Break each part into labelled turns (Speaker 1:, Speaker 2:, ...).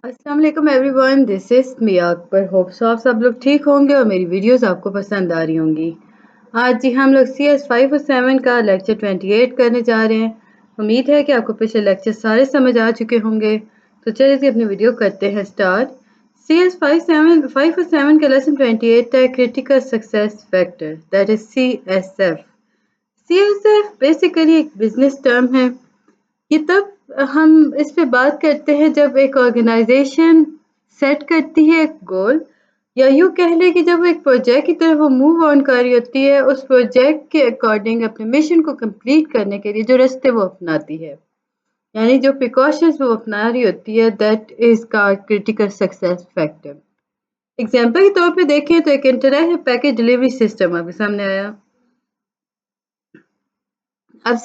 Speaker 1: अस्सलाम वालेकुम everyone, this is Mia Akbar. Hope so आप सब लोग ठीक होंगे और मेरी वीडियोस आपको पसंद आ रही होंगी। आज जी हम लोग CS 5 और 7 का लेक्चर 28 करने जा रहे हैं। उम्मीद है कि आपको पिछले लेक्चर सारे समझ आ चुके होंगे। तो चलिए जी अपनी वीडियो करते हैं स्टार्ट। CS 5 और 7 का लेसन 28 है critical success factor, that is CSF। CSF basically एक बिजनेस टर्म है। ये तब हम इस पे बात करते हैं जब एक ऑर्गेनाइजेशन सेट करती है एक गोल, या यूँ कह लें कि जब वो एक प्रोजेक्ट की तरफ वो मूव ऑन कर रही होती है उस प्रोजेक्ट के अकॉर्डिंग अपने मिशन को कंप्लीट करने के लिए जो रास्ते वो अपनाती है, यानी जो प्रिकॉशंस वो अपना रही होती है, दैट इज का क्रिटिकल सक्सेस फैक्टर। एग्जाम्पल के तौर पे देखें तो एक इंटरनेशनल पैकेज डिलीवरी सिस्टम आपके सामने आया। अब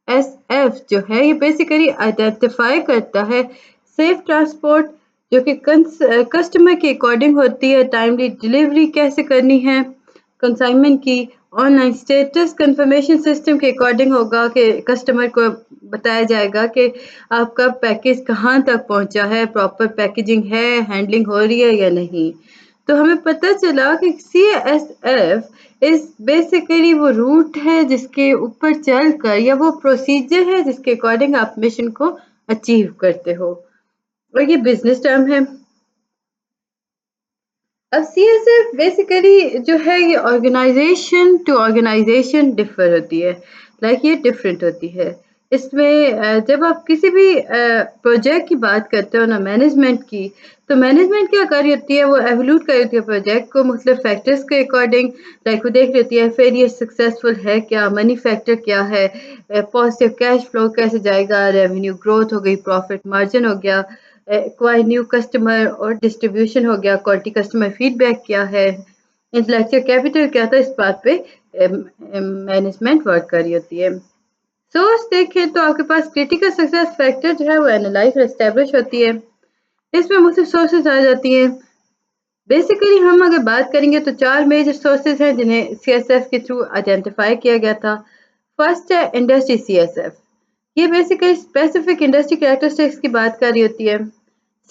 Speaker 1: CSF जो है ये बेसिकली आइडेंटिफाई करता है सेफ ट्रांसपोर्ट जो कि कस्टमर के अकॉर्डिंग होती है, टाइमली डिलीवरी कैसे करनी है, कंसाइनमेंट की ऑनलाइन स्टेटस कंफर्मेशन सिस्टम के अकॉर्डिंग होगा कि कस्टमर को बताया जाएगा कि आपका पैकेज कहाँ तक पहुँचा है, प्रॉपर पैकेजिंग है, हैंडलिंग हो रही है या नहीं। तो हमें पता चला कि CSF इस बेसिकली वो रूट है जिसके ऊपर चलकर, या वो प्रोसीजर है जिसके अकॉर्डिंग आप मिशन को अचीव करते हो, और ये बिजनेस टर्म है। अब CSF बेसिकली जो है ये ऑर्गेनाइजेशन टू ऑर्गेनाइजेशन डिफर होती है, ये डिफरेंट होती है। इसमें जब आप किसी भी प्रोजेक्ट की बात करते हो ना मैनेजमेंट की, तो मैनेजमेंट क्या कर रही होती है, वो एवल्यूट कर रही होती है प्रोजेक्ट को मुख्तलिफ फैक्टर्स के अकॉर्डिंग। वो देख रही होती है फिर ये सक्सेसफुल है क्या, मनी फैक्टर क्या है, पॉजिटिव कैश फ्लो कैसे जाएगा, रेवेन्यू ग्रोथ हो गई, प्रॉफिट मार्जिन हो गया, एक्वायर न्यू कस्टमर और डिस्ट्रीब्यूशन हो गया, क्वालिटी कस्टमर फीडबैक क्या है, इंटेलेक्चुअल कैपिटल क्या था। इस बात पे मैनेजमेंट वर्क कर रही होती है। सोर्स देखें तो आपके पास क्रिटिकल सक्सेस फैक्टर जो है वो एनालाइज और एस्टेब्लिश होती है। इसमें मुख्तलिफ सोर्सेज आ जाती हैं। बेसिकली हम अगर बात करेंगे तो चार मेजर सोर्सेज हैं जिन्हें CSF के थ्रू आइडेंटिफाई किया गया था। फर्स्ट है इंडस्ट्री CSF। ये बेसिकली स्पेसिफिक इंडस्ट्री कैरेक्टरिस्टिक्स की बात कर रही होती है।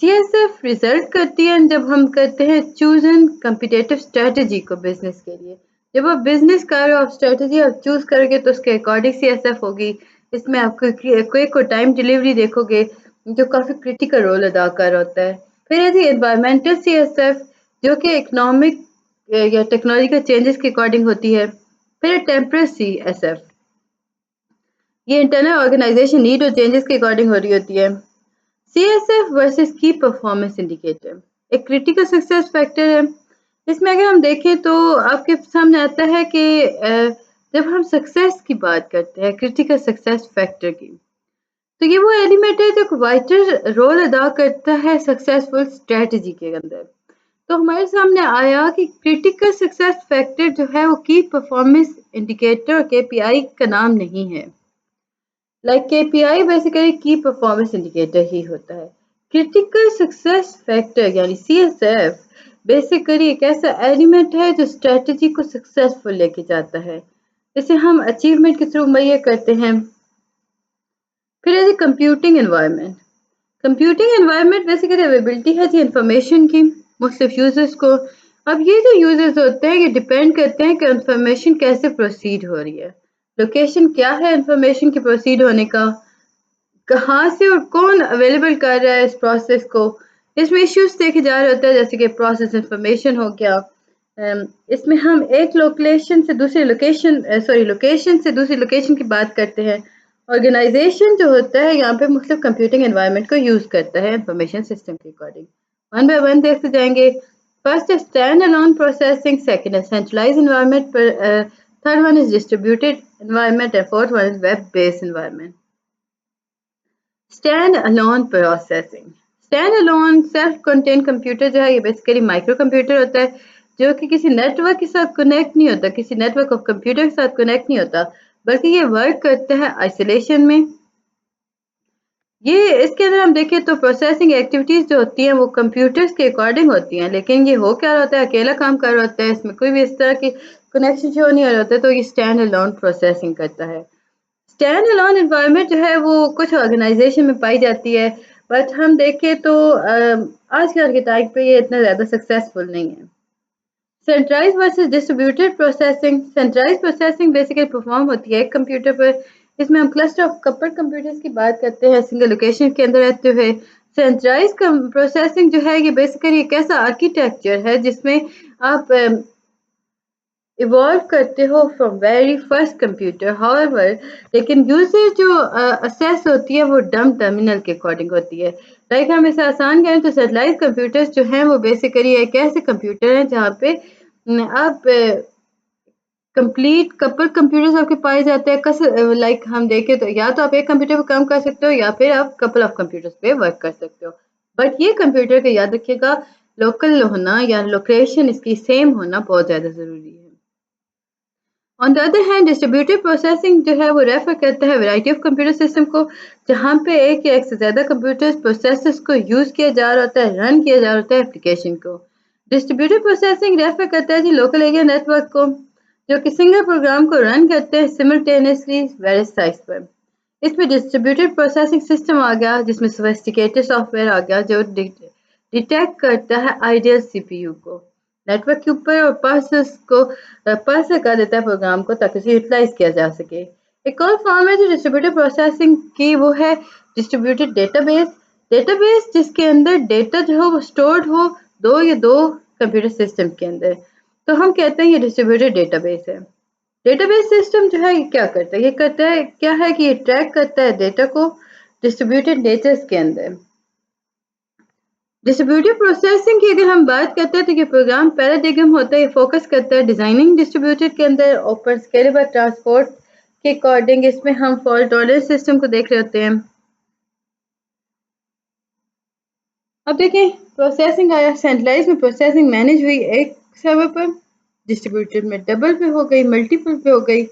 Speaker 1: CSF रिजल्ट करती है जब हम करते हैं चूज एंड कम्पिटेटिव स्ट्रेटजी को बिजनेस के लिए। जब आप बिजनेस कर रहे हो, आप स्ट्रेटजी आप चूज करोगे तो उसके अकॉर्डिंग CSF होगी। इसमें आप क्विक और टाइम डिलीवरी देखोगे जो काफी क्रिटिकल रोल अदा कर होता है। फिर है जी एनवायरमेंटल CSF जो कि इकोनॉमिक या टेक्नोलॉजिकल चेंजेस के अकॉर्डिंग होती है। फिर टेम्पररी CSF, ये इंटरनल ऑर्गेनाइजेशन नीड और चेंजेस के अकॉर्डिंग हो रही होती है। CSF वर्सेस की परफॉर्मेंस इंडिकेटर एक क्रिटिकल सक्सेस फैक्टर है। इसमें अगर हम देखें तो आपके सामने आता है कि जब हम सक्सेस की बात करते हैं क्रिटिकल सक्सेस फैक्टर की, तो ये वो एलिमेंट है जो वाइटल रोल अदा करता है सक्सेसफुल स्ट्रेटजी के अंदर। तो हमारे सामने आया कि क्रिटिकल सक्सेस फैक्टर जो है वो की परफॉर्मेंस इंडिकेटर और KPI का नाम नहीं है। KPI बेसिकली की परफॉर्मेंस इंडिकेटर ही होता है। क्रिटिकल सक्सेस फैक्टर यानी CSF बेसिकली एक ऐसा एलिमेंट है जो स्ट्रेटजी को सक्सेसफुल लेके जाता है, इसे हम अचीवमेंट के थ्रू मुहैया करते हैं। फिर है computing environment. Computing environment basically availability है जी इंफॉर्मेशन की मुख्तलिफ यूजर्स को। अब ये जो यूजर्स होते हैं ये डिपेंड करते हैं कि इंफॉर्मेशन कैसे प्रोसीड हो रही है, लोकेशन क्या है इंफॉर्मेशन के प्रोसीड होने का, कहाँ से और कौन अवेलेबल कर रहा है इस प्रोसेस को। इसमें इश्यूज देखे जा रहे होते हैं जैसे कि प्रोसेस इंफॉर्मेशन हो गया। इसमें हम एक लोकेशन से दूसरी लोकेशन की बात करते हैं। ऑर्गेनाइजेशन जो होता है यहाँ पे मुख्तलिफ कंप्यूटिंग एनवायरनमेंट को यूज करता है इंफॉर्मेशन सिस्टम के अकॉर्डिंग। वन बाय वन देखते जाएंगे। फर्स्ट है स्टैंड अलोन प्रोसेसिंग, सेकंड है centralize environment, third one is distributed environment and fourth one is web based environment. Stand alone processing, stand alone self contain computer जो है ये basically micro computer होता है जो कि किसी नेटवर्क के साथ कनेक्ट नहीं होता, किसी नेटवर्क ऑफ कंप्यूटर के साथ कनेक्ट नहीं होता, बल्कि ये वर्क करता है आइसोलेशन में। ये इसके अंदर हम देखें तो प्रोसेसिंग एक्टिविटीज जो होती हैं वो कंप्यूटर्स के अकॉर्डिंग होती हैं, लेकिन ये हो क्या रहा होता है, अकेला काम कर रहा होता है, इसमें कोई भी इस तरह की कनेक्शन शो नहीं हो रहा होता, तो ये स्टैंड अलोन प्रोसेसिंग करता है। स्टैंड अलोन एनवायरनमेंट जो है वो कुछ ऑर्गेनाइजेशन में पाई जाती है, बट हम देखें तो आजकल के टाइम पे ये इतना ज़्यादा सक्सेसफुल नहीं है। Centralize versus distributed processing. Centralize processing basically perform होती है एक कंप्यूटर पर। इसमें हम क्लस्टर ऑफ कपल कंप्यूटर्स की बात करते हैं सिंगल लोकेशन के अंदर रहते हुए। सेंट्रलाइज प्रोसेसिंग जो है ये बेसिकली एक ऐसा आर्किटेक्चर है जिसमें आप इवॉल्व करते हो from very first computer. However लेकिन यूजर जो असेस होती है वो डम टर्मिनल के अकॉर्डिंग होती है। लाइक हम इसे आसान करें तो सेटेलाइट कंप्यूटर्स जो हैं वो बेसिकली एक ऐसे कंप्यूटर हैं जहाँ पे आप कंप्लीट कपल कंप्यूटर्स आपके पाए जाते हैं। लाइक हम देखें तो या तो आप एक कंप्यूटर पे काम कर सकते हो या फिर आप कपल ऑफ कंप्यूटर्स पे वर्क कर सकते हो। बट ये कंप्यूटर का याद रखिएगा लोकल होना या लोकेशन इसकी सेम होना बहुत ज़्यादा ज़रूरी है। On the other hand distributed processing जो है वो रेफर करता है वैरायटी ऑफ कंप्यूटर सिस्टम को, जहाँ पे एक या एक से ज़्यादा कंप्यूटर्स प्रोसेसेस को यूज़ किया जा रहा होता है, रन किया जा रहा होता है एप्लीकेशन को। डिस्ट्रीब्यूटेड प्रोसेसिंग रेफर करता है जी लोकल एरिया नेटवर्क को, जो कि सिंगल प्रोग्राम को रन करते हैं सिमल्टेनियसली वेरियस साइट्स पर। इसमें डिस्ट्रीब्यूटेड प्रोसेसिंग सिस्टम आ गया जिसमें सोफिस्टिकेटेड सॉफ्टवेयर आ गया जो डिटेक्ट करता है आइडियल सीपीयू को नेटवर्क के ऊपर और पार्सर कर देता है प्रोग्राम को ताकि उसे यूटिलाइज किया जा सके। एक और फॉर्म है जो डिस्ट्रीब्यूटेड प्रोसेसिंग की वो है डिस्ट्रीब्यूटेड डेटाबेस। डेटाबेस जिसके अंदर डेटा जो हो वो स्टोर्ड हो दो कंप्यूटर सिस्टम के अंदर, तो हम कहते हैं ये डिस्ट्रीब्यूटेड डेटाबेस है। डेटाबेस सिस्टम जो है ये क्या करता है, ये करता है क्या है कि ये ट्रैक करता है डेटा को डिस्ट्रीब्यूटेड नेचर्स के अंदर। डिस्ट्रीब्यूटेड प्रोसेसिंग की अगर हम बात करते हैं तो ये प्रोग्राम पैराडिग्म होता है, ये फोकस करता है डिजाइनिंग डिस्ट्रीब्यूटेड के अंदर ओपन स्केलेबल ट्रांसपोर्ट के अकॉर्डिंग। इसमें हम फॉल्ट टॉलरेंस सिस्टम को देख रहे होते हैं। अब देखें प्रोसेसिंग आया, सेंट्रलाइज में प्रोसेसिंग मैनेज हुई एक सर्वर पर, डिस्ट्रीब्यूटेड में डबल पे हो गई, मल्टीपल पे हो गई।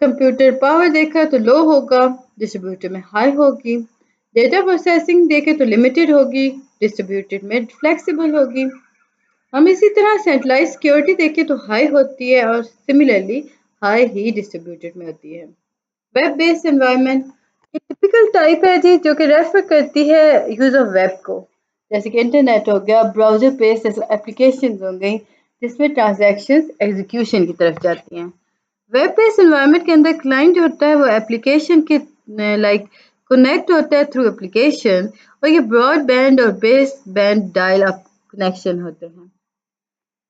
Speaker 1: कंप्यूटर पावर देखा तो लो होगा, डिस्ट्रीब्यूटेड में हाई होगी। डेटा प्रोसेसिंग देखें तो लिमिटेड होगी, डिस्ट्रीब्यूटेड में फ्लेक्सिबल होगी। हम इसी तरह सेंट्रलाइज सिक्योरिटी देखें तो हाई होती है और सिमिलरली हाई ही डिस्ट्रीब्यूटेड में होती है। वेब बेस्ड एनवायरनमेंट एक टिपिकल टाइप है जी जो कि रेफर करती है यूज ऑफ वेब को, जैसे कि इंटरनेट हो गया, ब्राउजर बेस्ड एप्लीकेशन हो गई जिसमें ट्रांजैक्शंस एग्जीक्यूशन की तरफ जाती हैं। वेब बेस्ड एनवायरनमेंट के अंदर क्लाइंट जो होता है वो एप्लीकेशन के लाइक कनेक्ट होता है थ्रू एप्लीकेशन, और ये ब्रॉडबैंड और base band dial up connection होते हैं।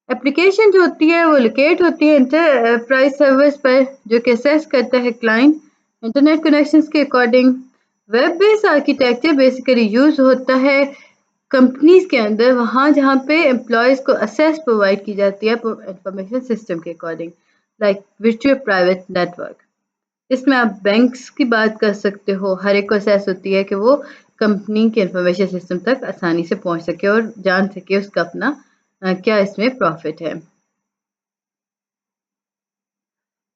Speaker 1: एप्लीकेशन जो होती है वो लोकेट होती है इंटरप्राइज सर्वर्स पर जो कि असेस करता है क्लाइंट इंटरनेट कनेक्शंस के according. Web based architecture basically use होता है कंपनीज के अंदर वहाँ जहाँ पे एम्प्लॉयज़ को असेस प्रोवाइड की जाती है इंफॉर्मेशन सिस्टम के according, like virtual private network. इसमें आप बैंक्स की बात कर सकते हो, हर एक को असेस होती है कि वो कंपनी के इंफॉर्मेशन सिस्टम तक आसानी से पहुंच सके और जान सके उसका अपना क्या इसमें प्रॉफिट है।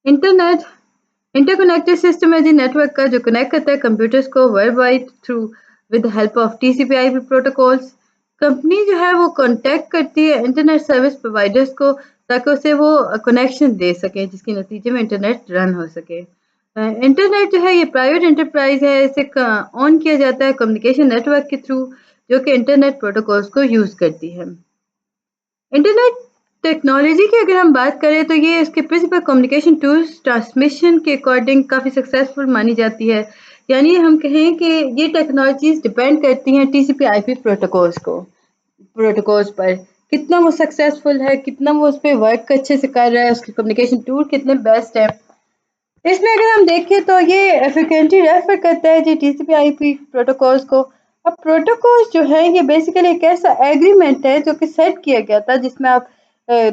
Speaker 1: इंटरनेट इंटरकनेक्टेड सिस्टम है जी नेटवर्क का जो कनेक्ट करता है कंप्यूटर्स को world wide through with help of टीसीपी/आईपी protocols. Company जो है वो कांटेक्ट करती है इंटरनेट सर्विस प्रोवाइडर्स को ताकि उसे वो कनेक्शन दे सकें जिसके नतीजे में इंटरनेट रन हो सके। इंटरनेट जो है ये प्राइवेट एंटरप्राइज है, इसे ऑन किया जाता है कम्युनिकेशन नेटवर्क के थ्रू जो कि इंटरनेट प्रोटोकॉल्स को यूज़ करती है। इंटरनेट टेक्नोलॉजी की अगर हम बात करें तो ये इसके प्रिंसिपल कम्युनिकेशन टूल्स ट्रांसमिशन के अकॉर्डिंग काफ़ी सक्सेसफुल मानी जाती है। यानी हम कहें कि ये टेक्नोलॉजीज डिपेंड करती हैं टीसीपी/आईपी प्रोटोकॉल्स पर, कितना वो सक्सेसफुल है, कितना वो उस पर वर्क अच्छे से कर रहा है, उसके कम्युनिकेशन टूल कितने बेस्ट है। इसमें अगर हम देखें तो ये फ्रिक्वेंटली रेफर करता है जी टीसीपी/आईपी प्रोटोकॉल्स को। अब प्रोटोकॉल्स जो है ये बेसिकली एक ऐसा एग्रीमेंट है जो कि सेट किया गया था जिसमें आप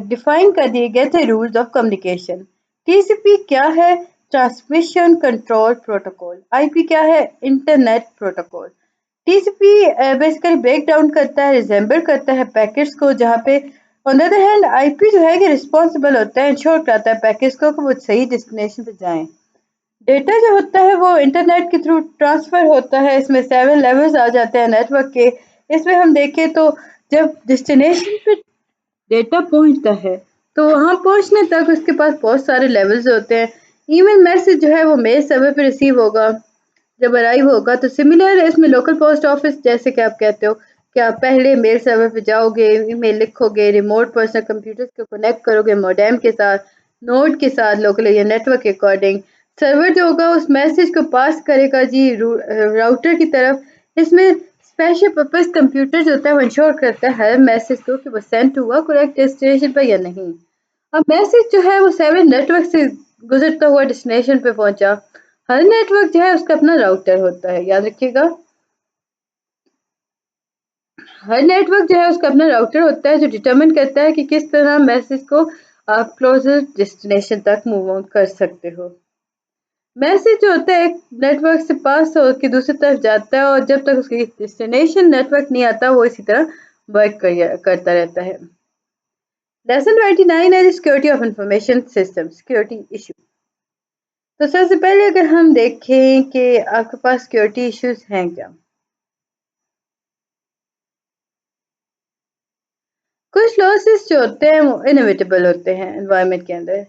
Speaker 1: डिफाइन कर दिए गए थे रूल्स ऑफ कम्युनिकेशन। टीसीपी क्या है? Transmission control protocol. आईपी क्या है? Internet protocol. TCP basically break down करता है, रिजेंबल करता है पैकेट्स को, जहाँ पे on the other hand IP जो है कि रिस्पॉन्सिबल होता है, इंश्योर करता है पैकेट्स को कि वो सही डेस्टिनेशन पे जाएं। डेटा जो होता है वो इंटरनेट के थ्रू ट्रांसफर होता है, इसमें 7 लेवल्स आ जाते हैं नेटवर्क के। इसमें हम देखें तो जब डेस्टिनेशन पे डेटा पहुंचता है तो वहां पहुंचने तक उसके पास बहुत सारे लेवल्स होते हैं। ईमेल मैसेज जो है वो मेल सर्वर पे रिसीव होगा, जब अराइव होगा तो सिमिलर इसमें लोकल पोस्ट ऑफिस जैसे कि आप कहते हो कि आप पहले मेल सर्वर पे जाओगे, ईमेल लिखोगे, रिमोट पर्सनल कंप्यूटर को कनेक्ट करोगे मॉडेम के साथ, नोड के साथ, लोकल या नेटवर्क के अकॉर्डिंग। सर्वर जो होगा उस मैसेज को पास करेगा जी राउटर की तरफ। इसमें स्पेशल पर्पस कंप्यूटर जो होता है वो इंश्योर करता है हर मैसेज को कि वो सेंड हुआ करेक्ट डेस्टिनेशन पर या नहीं। अब मैसेज जो है वो 7 नेटवर्क से गुजरता हुआ डेस्टिनेशन पे पहुंचा। हर नेटवर्क जो है उसका अपना राउटर होता है, याद रखिएगा। हर नेटवर्क जो है उसका अपना राउटर होता है जो डिटरमिन करता है कि किस तरह मैसेज को आप क्लोजेस्ट डेस्टिनेशन तक मूव ऑन कर सकते हो। मैसेज जो होता है एक नेटवर्क से पास होकर दूसरी तरफ जाता है और जब तक उसकी डेस्टिनेशन नेटवर्क नहीं आता वो इसी तरह वर्क करता रहता है। लेसन 29 है security of information system, security issue. तो सबसे पहले अगर हम देखें कि आपके पास सिक्योरिटी इश्यूज हैं क्या। कुछ लॉसेस जो होते हैं वो इनएविटेबल होते हैं एनवायरनमेंट के अंदर।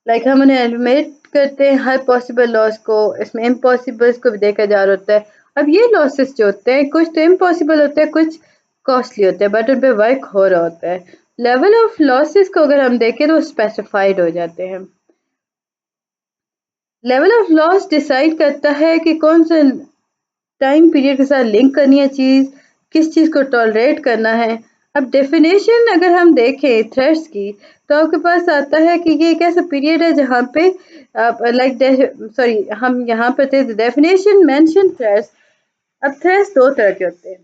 Speaker 1: लाइक हम उन्हें एलिमिनेट करते हैं हर पॉसिबल लॉस को, इसमें इम्पॉसिबल्स को भी देखा जा रहा होता है। अब ये लॉसेस जो होते हैं कुछ तो इम्पॉसिबल होते हैं, कुछ कॉस्टली होते हैं, बट उन पर वर्क हो रहा होता है। लेवल ऑफ लॉसेस को अगर हम देखें तो स्पेसिफाइड हो जाते हैं। लेवल ऑफ लॉस डिसाइड करता है कि कौन सा टाइम पीरियड के साथ लिंक करनी है चीज़, किस चीज़ को टॉलरेट करना है। अब डेफिनेशन अगर हम देखें थ्रेड्स की तो आपके पास आता है कि ये एक ऐसा पीरियड है जहाँ पे आप सॉरी हम यहाँ पे थे डेफिनेशन मेंशन थ्रेड्स। अब थ्रेड्स दो तरह के होते हैं,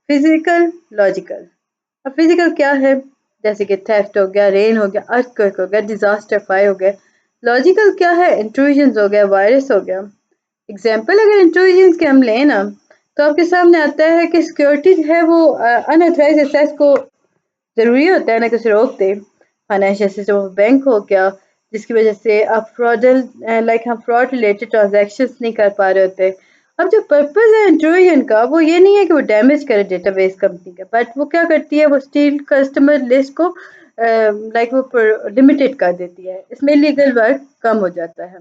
Speaker 1: फिजिकल, लॉजिकल। अब फिजिकल क्या है, जैसे कि थेफ्ट हो गया, रेन हो गया, अर्थक्वेक हो गया, डिजास्टर फायर हो गया। लॉजिकल क्या है, इंट्रूजन हो गया, वायरस हो गया। एग्जाम्पल अगर इंट्रूजन के हम लें ना तो आपके सामने आता है कि सिक्योरिटी है वो अनऑथराइज एक्सेस को ज़रूरी होता है ना कि उसे रोक दे। फाइनेंशियल सिस्टम ऑफ बैंक हो गया जिसकी वजह से आप हम फ्रॉड रिलेटेड ट्रांजैक्शंस नहीं कर पा रहे होते। अब जो पर्पस है इंट्रूजन का वो ये नहीं है कि वो डैमेज करे डेटाबेस कंपनी का, बट वो क्या करती है वो स्टील कस्टमर लिस्ट को वो लिमिटेड कर देती है। इसमें लीगल वर्क कम हो जाता है।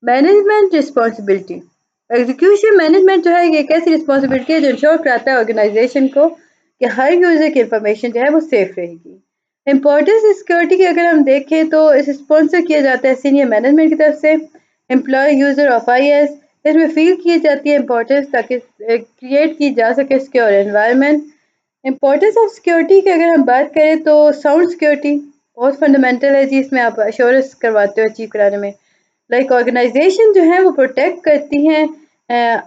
Speaker 1: मैनेजमेंट रिस्पॉन्सिबिलिटी, एग्जीक्यूशन मैनेजमेंट जो है ये एक ऐसी रिस्पॉन्सिबिलिटी है जो इंश्योर कराता है ऑर्गेनाइजेशन को कि हर यूजर की इंफॉर्मेशन जो है वो सेफ रहेगी। इंपॉर्टेंस सिक्योरिटी की अगर हम देखें तो इसे स्पॉन्सर किया जाता है सीनियर मैनेजमेंट की तरफ से। एम्प्लॉय यूजर ऑफ IS इसमें फील की जाती है इंपॉर्टेंस ताकि क्रिएट की जा सके secure environment. Importance of security की अगर हम बात करें तो साउंड सिक्योरिटी बहुत फंडामेंटल है जी, इसमें आप अश्योरेंस करवाते हो अचीव कराने में। लाइक ऑर्गेनाइजेशन जो है वो प्रोटेक्ट करती हैं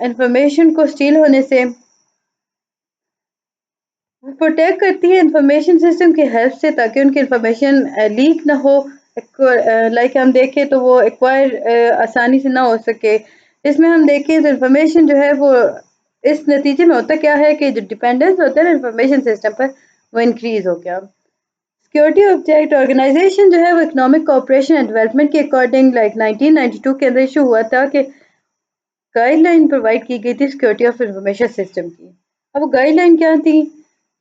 Speaker 1: इंफॉर्मेशन को स्टील होने से, वो प्रोटेक्ट करती है इंफॉर्मेशन सिस्टम की हेल्प से ताकि उनकी इंफॉर्मेशन लीक ना हो। लाइक हम देखें तो वो एक्वायर आसानी से ना हो सके। इसमें हम देखें तो इंफॉर्मेशन जो है वो इस नतीजे में होता क्या है कि जो डिपेंडेंस होता है ना इंफॉर्मेशन सिस्टम पर वो इंक्रीज हो गया। सिक्योरिटी ऑब्जेक्ट ऑर्गेनाइजेशन जो है वो इकोनॉमिक कोऑपरेशन एंड डेवलपमेंट के अकॉर्डिंग लाइक 1992 के अंदर इशू हुआ था कि गाइडलाइन प्रोवाइड की गई थी सिक्योरिटी ऑफ इंफॉर्मेशन सिस्टम की। अब वो गाइडलाइन क्या थी,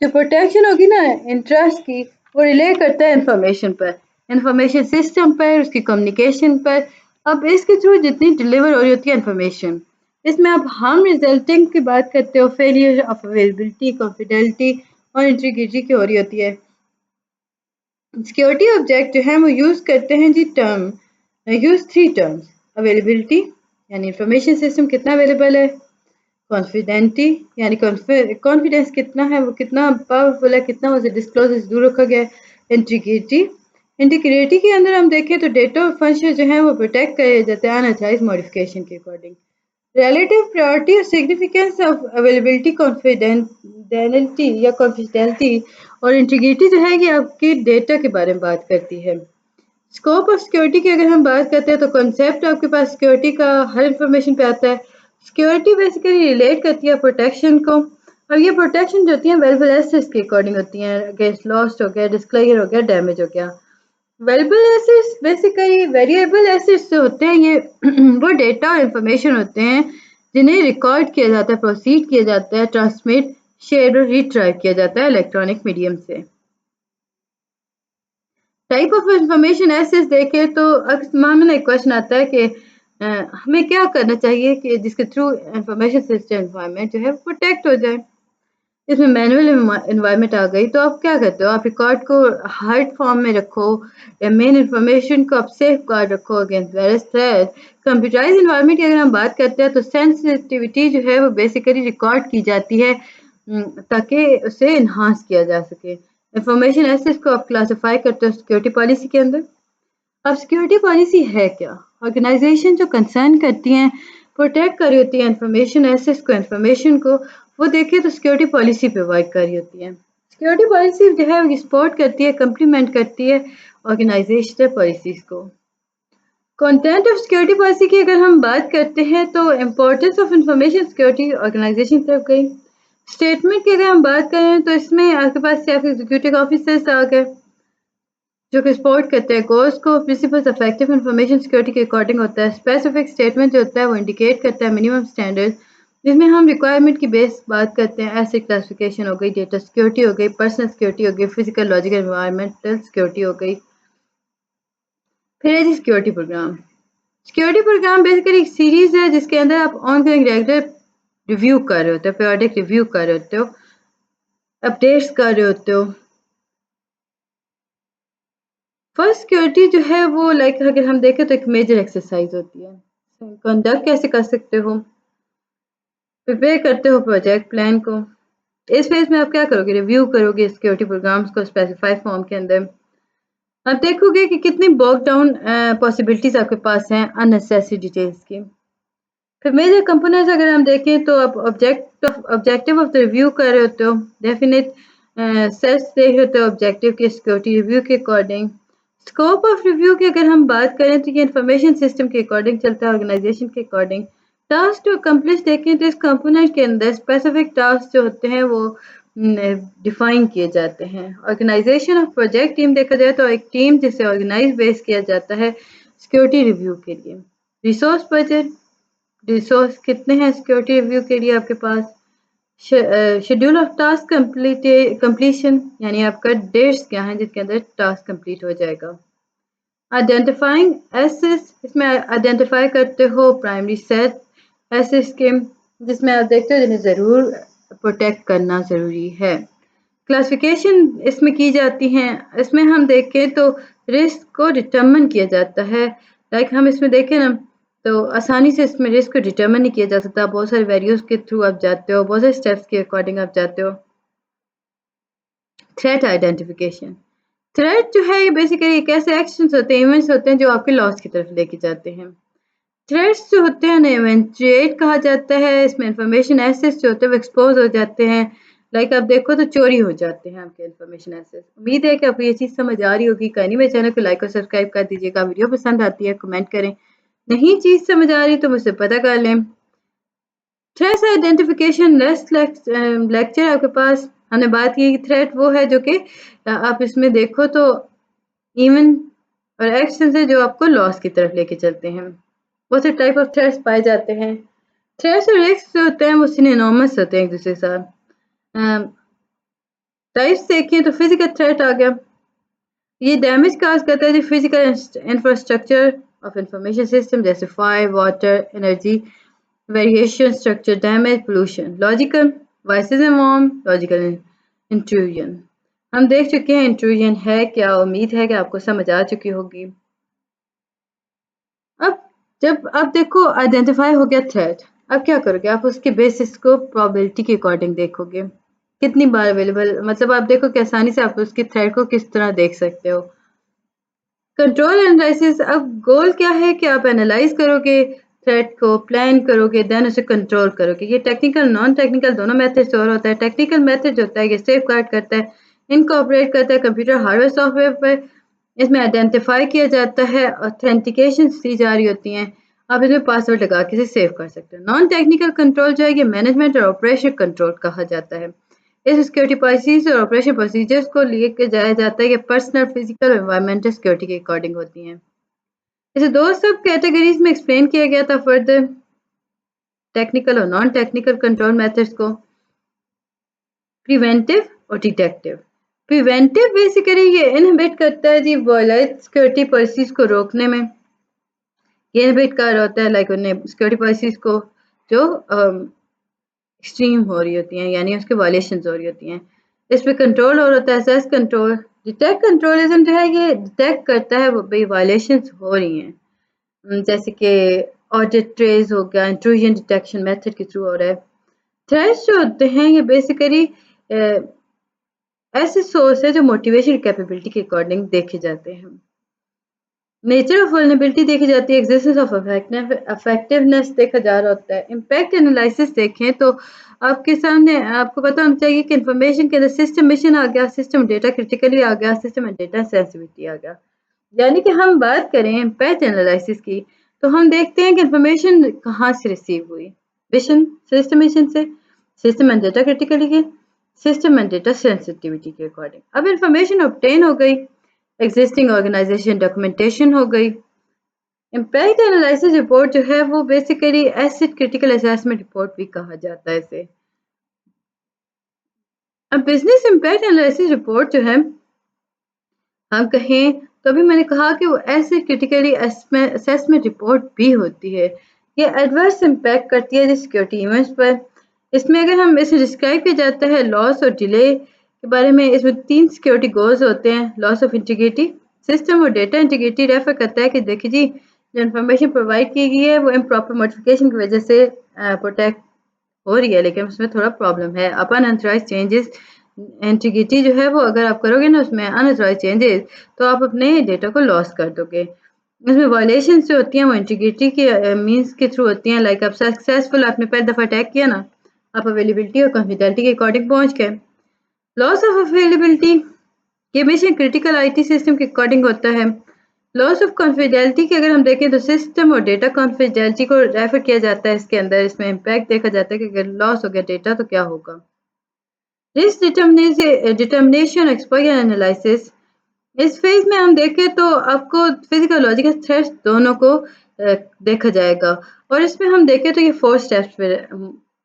Speaker 1: जो प्रोटेक्शन होगी ना इंटरेस्ट की वो रिलेट करता है इंफॉर्मेशन पर, इंफॉर्मेशन सिस्टम पर, उसकी कम्युनिकेशन पर। अब इसके थ्रू जितनी डिलीवर हो रही होती है इंफॉर्मेशन, इसमें आप हार्म रिजल्टिंग की बात करते हो, फेलियर ऑफ अवेलेबिलिटी, कॉन्फिडेंटिटी और इंटीग्रिटी की हो रही होती है। सिक्योरिटी ऑब्जेक्ट जो है वो यूज़ करते हैं जी यूज़ 3 टर्म्स। अवेलेबिलिटी यानी इंफॉर्मेशन सिस्टम कितना अवेलेबल है, कॉन्फिडेंटिटी यानी कॉन्फिडेंस कितना है, वो कितना पावरफुल है, कितना उसे डिस्क्लोज दूर रखा गया है। इंटीग्रिटी, इंटीग्रिटी के अंदर हम देखें तो डेटा और फंक्शन जो है वो प्रोटेक्ट करे जाते हैं अनऑथराइज्ड मॉडिफिकेशन के अकॉर्डिंग। रिलेटिव प्रायोरिटी और सिग्निफिकेंस ऑफ अवेलेबिलिटी, कॉन्फिडेंटिटी या कॉन्फिडेंटिटी और इंटीग्रिटी जो है ये आपकी डेटा के बारे में बात करती है। स्कोप ऑफ सिक्योरिटी की अगर हम बात करते हैं तो कॉन्सेप्ट आपके पास सिक्योरिटी का हर इंफॉर्मेशन पे आता है। सिक्योरिटी बेसिकली रिलेट करती है प्रोटेक्शन को, और ये प्रोटेक्शन जो होती है वेल्युएबल एसेट्स के अकॉर्डिंग होती हैं, अगेंस्ट लॉस्ट हो गया, डिस्क्लोजर हो गया, डैमेज हो गया। Valuable assets basically variable assets जो होते हैं ये वो डेटा और इंफॉर्मेशन होते हैं जिन्हें रिकॉर्ड किया जाता है, प्रोसीड किया जाता है, ट्रांसमिट, शेयर और रिट्राइव किया जाता है इलेक्ट्रॉनिक मीडियम से। टाइप ऑफ इंफॉर्मेशन एसेस देखें तो मामला एक क्वेश्चन आता है कि हमें क्या करना चाहिए कि जिसके थ्रू इंफॉर्मेशन सिस्टम एनवायरनमेंट जो है वो प्रोटेक्ट हो जाए। इसमें मैनुअल एनवायरनमेंट आ गई तो आप क्या करते हो, आप रिकॉर्ड को हार्ड फॉर्म में रखो या मेन इंफॉर्मेशन को आप सेफ गार्ड रखो against virus threat. Computerize environment की अगर हम बात करते हैं तो सेंसिटिविटी जो है वो बेसिकली रिकॉर्ड की जाती है ताकि उसे इन्हांस किया जा सके। इंफॉर्मेशन एसेस को आप क्लासिफाई करते हो सिक्योरिटी पॉलिसी के अंदर। अब सिक्योरिटी पॉलिसी है क्या? ऑर्गेनाइजेशन जो कंसर्न करती हैं, प्रोटेक्ट कर रही होती है इंफॉर्मेशन एसेस को, इंफॉर्मेशन को, वो देखें तो सिक्योरिटी पॉलिसी प्रोवाइड कर रही होती है। सिक्योरिटी पॉलिसी जो है वो सपोर्ट करती है, कंप्लीमेंट करती है ऑर्गेनाइजेशनल पॉलिसीज को। कंटेंट ऑफ सिक्योरिटी पॉलिसी की अगर हम बात करते हैं तो importance of information security organization तरफ गई। स्टेटमेंट की अगर हम बात करें तो इसमें आपके पास चीफ एग्जीक्यूटिव ऑफिसर्स आ गए जो कि सपोर्ट करते हैं गोल्स को। प्रिंसिपल्स इफेक्टिव इंफॉर्मेशन सिक्योरिटी के अकॉर्डिंग होता है। स्पेसिफिक स्टेटमेंट जो होता है वो इंडिकेट करता है मिनिमम स्टैंडर्ड, जिसमें हम रिक्वायरमेंट की बेस बात करते हैं। एसिड क्लासिफिकेशन हो गई, डेटा सिक्योरिटी हो गई, पर्सनल सिक्योरिटी हो गई, फिजिकल लॉजिकल एनवायरमेंटल सिक्योरिटी हो गई। फिर है जी security program. Security program basically एक सीरीज है जिसके अंदर आप ऑनगोइंग रेगुलर रिव्यू कर रहे होते हो, पीरियोडिक रिव्यू कर रहे होते हो, अपडेट्स कर रहे होते हो। फर्स्ट सिक्योरिटी जो है वो लाइक अगर हम देखें तो एक मेजर एक्सरसाइज होती है। कंडक्ट कैसे कर सकते हो, प्रिपेयर करते हो प्रोजेक्ट प्लान को। इस फेज में आप क्या करोगे, रिव्यू करोगे सिक्योरिटी प्रोग्राम्स को स्पेसिफाइड फॉर्म के अंदर। आप देखोगे कि कितनी बॉक डाउन पॉसिबिलिटीज आपके पास हैं अननेसेसरी डिटेल्स की। फिर मेजर कंपोनेंट्स अगर हम देखें तो आप ऑब्जेक्टिव ऑफ द रिव्यू कर रहे होते हो, डेफिनेट सेट्स देख रहे होते हो ऑब्जेक्टिव के सिक्योरिटी रिव्यू के अकॉर्डिंग। स्कोप ऑफ रिव्यू की अगर हम बात करें तो ये इंफॉर्मेशन सिस्टम के अकॉर्डिंग चलता है, ऑर्गेनाइजेशन के अकॉर्डिंग। टास्क टू अकम्प्लिश देखें तो इस कंपोनेंट के अंदर स्पेसिफिक टास्क जो होते हैं वो डिफाइन किए जाते हैं। ऑर्गेनाइजेशन ऑफ प्रोजेक्ट टीम देखा जाए तो एक टीम जिसे ऑर्गेनाइज बेस किया जाता है सिक्योरिटी रिव्यू के लिए। रिसोर्स बजट, रिसोर्स कितने हैं सिक्योरिटी रिव्यू के लिए आपके पास। शेड्यूल ऑफ टास्क कंप्लीशन यानी आपका डेट्स क्या है जिसके अंदर टास्क कंप्लीट हो जाएगा। आइडेंटिफाइंग एसेस, इसमें आइडेंटिफाई करते हो प्राइमरी सेट एसेस के जिसमें आप देखते हो जिन्हें ज़रूर प्रोटेक्ट करना ज़रूरी है। क्लासिफिकेशन इसमें की जाती हैं। इसमें हम देखें तो रिस्क को डिटरमिन किया जाता है। लाइक हम इसमें देखें ना तो आसानी से इसमें रिस्क को डिटरमिन नहीं किया जा सकता। बहुत सारे वैल्यूज़ के थ्रू आप जाते हो, बहुत सारे स्टेप्स के अकॉर्डिंग आप जाते हो। थ्रेट आइडेंटिफिकेशन, थ्रेट जो है ये बेसिकली एक ऐसे एक्शंस होते हैं, इवेंट्स होते हैं जो आपके लॉस की तरफ लेके जाते हैं। थ्रेट्स जो होते हैं ना इवेंचुएट कहा जाता है। इसमें इंफॉर्मेशन एसेस जो होते हैं वो एक्सपोज हो जाते हैं। लाइक आप देखो तो चोरी हो जाते हैं आपके इंफॉर्मेशन एसेस। उम्मीद है कि आपको ये चीज़ समझ आ रही होगी। कहीं मेरे चैनल को लाइक और सब्सक्राइब कर दीजिएगा। वीडियो पसंद आती है कमेंट करें, नहीं चीज़ समझ आ रही तो मुझसे पता कर लें। थ्रेट आइडेंटिफिकेशन नेक्स्ट लेक्चर आपके पास हमने बात की कि थ्रेट वो है जो कि आप इसमें देखो तो इवन और एक्शन है जो आपको लॉस की तरफ लेके चलते हैं। बहुत से टाइप ऑफ थ्रेट्स पाए जाते हैं। थ्रेट्स और रिस्क जो होते हैं वो सिनोनिमस होते हैं एक दूसरे के साथ। टाइप्स देखें तो फिजिकल थ्रेट आ गया, ये डैमेज काज करता है physical infrastructure of information system जैसे fire, water, energy, variation, structure damage, pollution. Logical viruses and worm, logical intrusion. हम देख चुके हैं इंट्रूजन है क्या, उम्मीद है कि आपको समझ आ चुकी होगी। अब जब आप देखो आइडेंटिफाई हो गया थ्रेट, अब क्या करोगे, आप उसके बेसिस को प्रोबेबिलिटी के अकॉर्डिंग देखोगे कितनी बार अवेलेबल, मतलब आप देखो कि आसानी से आप उसकी थ्रेट को किस तरह देख सकते हो। कंट्रोल एनालिसिस, अब गोल क्या है कि आप एनालाइज करोगे थ्रेट को, प्लान करोगे, देन उसे कंट्रोल करोगे। ये टेक्निकल नॉन टेक्निकल दोनों मेथड से और होता है। टेक्निकल मेथड होता है ये सेफ गार्ड करता है, इनकॉपरेट करता है कंप्यूटर हार्डवेयर सॉफ्टवेयर पर। इसमें आइडेंटिफाई किया जाता है, ऑथेंटिकेशन दी जा रही होती हैं, आप इसमें पासवर्ड लगा के इसे सेव कर सकते हो। नॉन टेक्निकल कंट्रोल जो है ये मैनेजमेंट और ऑपरेशन कंट्रोल कहा जाता है। इस सिक्योरिटी पॉलिसीज और ऑपरेशन प्रोसीजर्स को लेकर जाया जाता है कि पर्सनल, फिजिकल और एनवायरमेंटल सिक्योरिटी के अकॉर्डिंग होती हैं। इसे दो सब कैटेगरीज में एक्सप्लेन किया गया था फर्दर, टेक्निकल और नॉन टेक्निकल कंट्रोल मेथड्स को, प्रिवेंटिव और डिटेक्टिव। प्रिवेंटिव बेसिकली ये इनहिबिट करता है जी वायलेट सिक्योरिटी पॉलिसीज को रोकने में। गेन बिट कर रहा होता है, लाइक उन्हें सिक्योरिटी पॉलिसीज को जो एक्सट्रीम हो रही होती हैं, यानी उसके वायलेशंस हो रही होती हैं। इस पे कंट्रोल और होता है असेस कंट्रोल। डिटेक्ट कंट्रोलिज्म जो है ये डिटेक्ट करता है वो भाई वायलेशंस हो रही हैं, जैसे कि ऑडिट ट्रेस हो गया, इंट्रूजन डिटेक्शन मेथड के थ्रू हो रहा है। थ्रेट्स जो होते हैं ये बेसिकली ऐसे सोर्स है जो मोटिवेशन कैपेबिलिटी के अकॉर्डिंग देखे जाते हैं। नेचर ऑफ वल्नरेबिलिटी देखी जाती है, एग्जिस्टेंस ऑफ इफेक्टिवनेस देखा जा रहा होता है। इम्पैक्ट एनालिसिस देखें तो आपके सामने आपको पता होना चाहिए कि इंफॉर्मेशन के अंदर सिस्टम मिशन आ गया, सिस्टम डेटा क्रिटिकली आ गया, सिस्टम एंड डेटा सेंसिटिविटी आ गया। यानी कि हम बात करें इम्पैक्ट एनालिसिस की तो हम देखते हैं कि इंफॉर्मेशन कहाँ से रिसीव हुई, मिशन सिस्टम मिशन से, सिस्टम एंड डेटा क्रिटिकली के, सिस्टम एंड डेटा सेंसिटिविटी के अकॉर्डिंग। अब इंफॉर्मेशन ऑब्टेन हो गई, एग्जिस्टिंग ऑर्गेनाइजेशन डॉक्यूमेंटेशन हो गई। इम्पैक्ट एनालिसिस रिपोर्ट जो है वो basically asset critical assessment report भी कहा जाता है इसे। अब बिजनेस इम्पैक्ट एनालिसिस रिपोर्ट जो है हम कहें तो अभी मैंने कहा कि वो एसेट क्रिटिकली असेसमेंट रिपोर्ट भी होती है। ये एडवर्स इम्पैक्ट करती है सिक्योरिटी इवेंट्स पर। इसमें अगर हम इसे डिस्क्राइब किया जाता है लॉस और डिले के बारे में, इसमें 3 सिक्योरिटी गोल्स होते हैं। लॉस ऑफ इंटीग्रिटी, सिस्टम और डेटा इंटीग्रिटी रेफर करता है कि देखिए जी जो इन्फॉर्मेशन प्रोवाइड की गई है वो इम्प्रॉपर मॉडिफिकेशन की वजह से प्रोटेक्ट हो रही है, लेकिन उसमें थोड़ा प्रॉब्लम है। अपन अनऑथराइज्ड चेंजेस इंटीग्रिटी जो है वो अगर आप करोगे ना उसमें अनऑथराइज्ड चेंजेस तो आप अपने डेटा को लॉस कर दोगे। इसमें वायलेशंस जो होती हैं वो इंटीग्रिटी के मींस के थ्रू होती हैं, लाइक आप सक्सेसफुल आपने पहली दफ़ा अटैक किया ना, आप अवेलेबिलिटी और कॉन्फिडेंटिटी के अकॉर्डिंग पहुंच गए। लॉस ऑफ अवेलेबिलिटी ये मिशन क्रिटिकल आईटी सिस्टम के अकॉर्डिंग होता है। लॉस ऑफ कॉन्फिडेंटिटी की अगर हम देखें तो सिस्टम और डेटा कॉन्फिडेंटिटी को रेफर किया जाता है इसके अंदर। इसमें इम्पैक्ट देखा जाता है कि अगर लॉस हो गया डेटा तो क्या होगा। रिस्क डिटर्मिनेशन एक्सपोजर एनालिसिस, इस फेज में हम देखें तो आपको फिजिकल लॉजिकल थ्रेट्स दोनों को देखा जाएगा, और इसमें हम देखें तो ये 4 स्टेप्स पर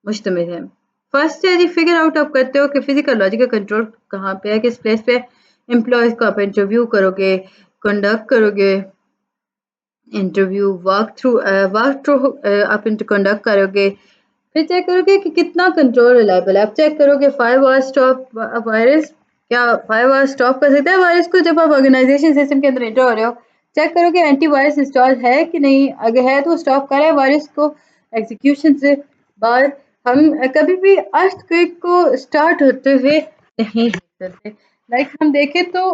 Speaker 1: मुश्तमिल है। फर्स्ट है जी फिगर आउट आप करते हो कि फिजिकल लॉजिकल कंट्रोल कहाँ पे है, किस प्लेस पे। एम्प्लॉयज को आप इंटरव्यू करोगे, कंडक्ट करोगे इंटरव्यू, वर्क थ्रू आप कंडक्ट करोगे, फिर चेक करोगे कि कितना कंट्रोल रिलायबल है। आप चेक करोगे 5 आवर स्टॉप वायरस, क्या 5 आवर स्टॉप कर सकता है वायरस को जब आप ऑर्गेनाइजेशन सिस्टम के अंदर एंटर हो रहे हो। चेक करोगे एंटीवायरस इंस्टॉल है कि नहीं, अगर है तो स्टॉप कर रहा है वायरस को एग्जीक्यूशन से बाद। हम कभी भी अर्थक्वेक को स्टार्ट होते हुए नहीं देख सकते। लाइक हम देखें तो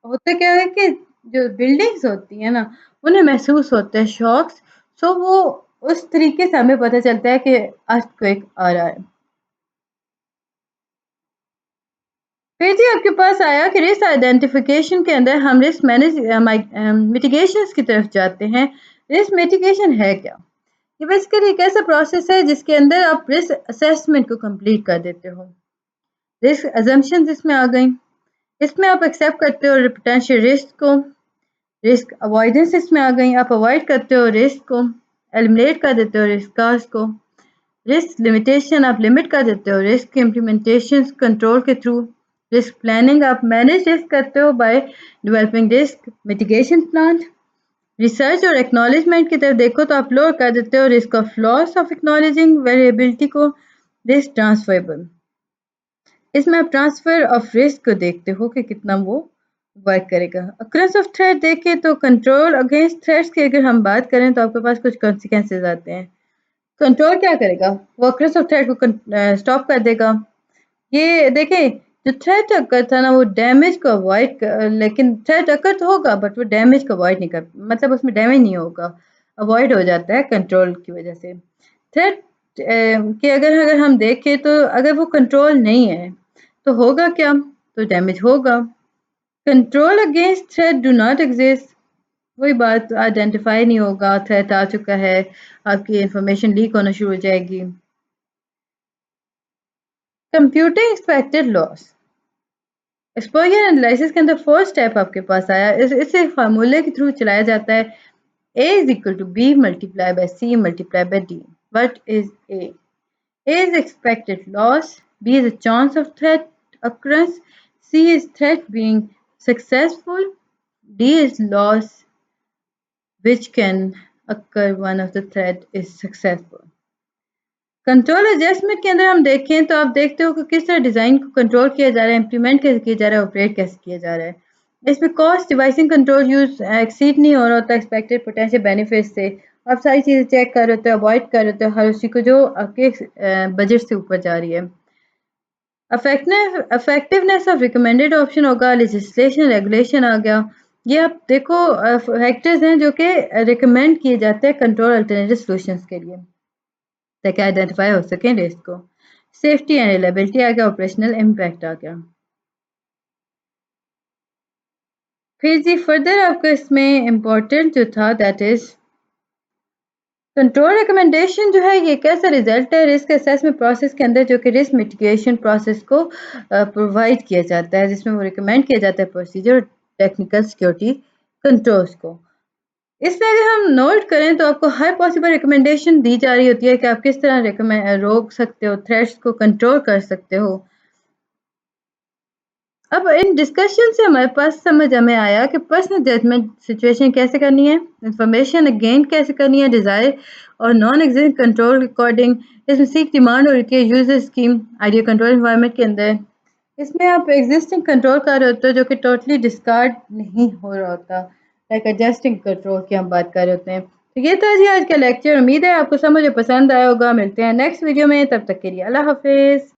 Speaker 1: होता क्या है कि जो बिल्डिंग्स होती है ना उन्हें महसूस होते हैं शॉक्स, सो वो उस तरीके से हमें पता चलता है कि अर्थक्वेक आ रहा है। फिर जी आपके पास आया कि रिस्क आइडेंटिफिकेशन के अंदर हम रिस्क मैनेज मिटिगेशन की तरफ जाते हैं। रिस्क मिटिगेशन है क्या? ये बेसिकली एक ऐसा प्रोसेस है जिसके अंदर आप रिस्क असेसमेंट को कंप्लीट कर देते हो। रिस्क अजम्पशंस इसमें आ गई, इसमें आप एक्सेप्ट करते हो पोटेंशियल रिस्क को। रिस्क अवॉइडेंस इसमें आ गई, आप अवॉइड करते हो रिस्क को, एलिमिनेट कर देते हो रिस्क कास्ट को। रिस्क लिमिटेशन आप लिमिट कर देते हो रिस्क इम्प्लीमेंटेशन कंट्रोल के थ्रू। रिस्क प्लानिंग आप मैनेज रिस्क करते हो by developing risk mitigation plan. Research और एक्नॉलेजमेंट की तरफ देखो तो आप लोअर कर देते हो risk of loss of acknowledging variability को। रिस्क ट्रांसफरेबल, इसमें आप ट्रांसफर ऑफ रिस्क को देखते हो कि कितना वो वर्क करेगा। अक्रस ऑफ थ्रेट देखें तो कंट्रोल अगेंस्ट थ्रेट्स की अगर हम बात करें तो आपके पास कुछ कॉन्सिक्वेंसेज आते हैं। कंट्रोल क्या करेगा, वो अक्रस ऑफ थ्रेट को स्टॉप कर देगा। ये देखें जो थ्रेट अकर था ना वो डैमेज को अवॉइड लेकिन थ्रेट अकर तो होगा बट वो डैमेज को अवॉइड नहीं कर, मतलब उसमें डैमेज नहीं होगा, अवॉइड हो जाता है कंट्रोल की वजह से। थ्रेट कि अगर अगर हम देखें तो अगर वो कंट्रोल नहीं है तो होगा क्या, तो डैमेज होगा। Control against threat do not exist, वही बात आइडेंटिफाई नहीं होगा, थ्रेट आ चुका है, आपकी इंफॉर्मेशन लीक होना शुरू हो जाएगी। Computing expected loss, exposure analysis के अंदर फर्स्ट स्टेप आपके पास आया, इसे फार्मूले के थ्रू चलाया जाता है। A is equal to B multiplied by C multiplied by D. What is A? A is expected loss, B is a chance of threat occurrence, C is threat being successful, D is loss which can occur one of the thread is successful. Control adjustment के अंदर हम देखें तो आप देखते हो कि किस तरह डिज़ाइन को कंट्रोल किया जा रहा है, इम्प्लीमेंट कैसे किया जा रहा है, ऑपरेट कैसे किया जा रहा है। इसमें cost devising control use exceed नहीं हो रहा होता एक्सपेक्टेड पोटेंशियल बेनिफिट से। आप सारी चीज़ें चेक कर रहे होते हो, अवॉइड कर रहे होते हो हर उसी को जो आपके बजट से ऊपर जा रही है। इफेक्टिवनेस ऑफ रिकमेंडेड ऑप्शन होगा, लेजिस्लेशन रेगुलेशन आ गया। ये आप देखो फैक्टर्स हैं जो कि रिकमेंड किए जाते हैं कंट्रोल अल्टरनेटिव सॉल्यूशंस के लिए ताकि आइडेंटिफाई हो सकें रिस्क को। सेफ्टी एंड रिलायबिलिटी आ गया, ऑपरेशनल इम्पैक्ट आ गया। फिर जी फर्दर आपको इसमें इम्पोर्टेंट जो था दैट इज कंट्रोल रिकमेंडेशन जो है ये कैसा रिजल्ट है रिस्क असेसमेंट प्रोसेस के अंदर जो कि रिस्क मिटिगेशन प्रोसेस को प्रोवाइड किया जाता है, जिसमें वो रिकमेंड किया जाता है प्रोसीजर टेक्निकल सिक्योरिटी कंट्रोल्स को। इसमें अगर हम नोट करें तो आपको हर पॉसिबल रिकमेंडेशन दी जा रही होती है कि आप किस तरह रोक सकते हो, थ्रेट्स को कंट्रोल कर सकते हो। अब इन डिस्कशन से हमारे पास समझ हमें आया कि पर्सनल जजमेंट सिचुएशन कैसे करनी है, इंफॉर्मेशन गेन कैसे करनी है, डिज़ायर और नॉन एग्जिस्टिंग कंट्रोल रिकॉर्डिंग, इसमें सीख डिमांड हो रही है user scheme idea control environment के अंदर। इसमें आप एग्जिस्टिंग कंट्रोल कर रहे होते हो जो कि टोटली डिस्कार्ड नहीं हो रहा होता, लाइक एडजस्टिंग कंट्रोल की हम बात कर रहे होते हैं। तो ये था जी आज का लेक्चर, उम्मीद है आपको समझ पसंद आया होगा। मिलते हैं नेक्स्ट वीडियो में, तब तक के लिए अल्लाह हाफिज़।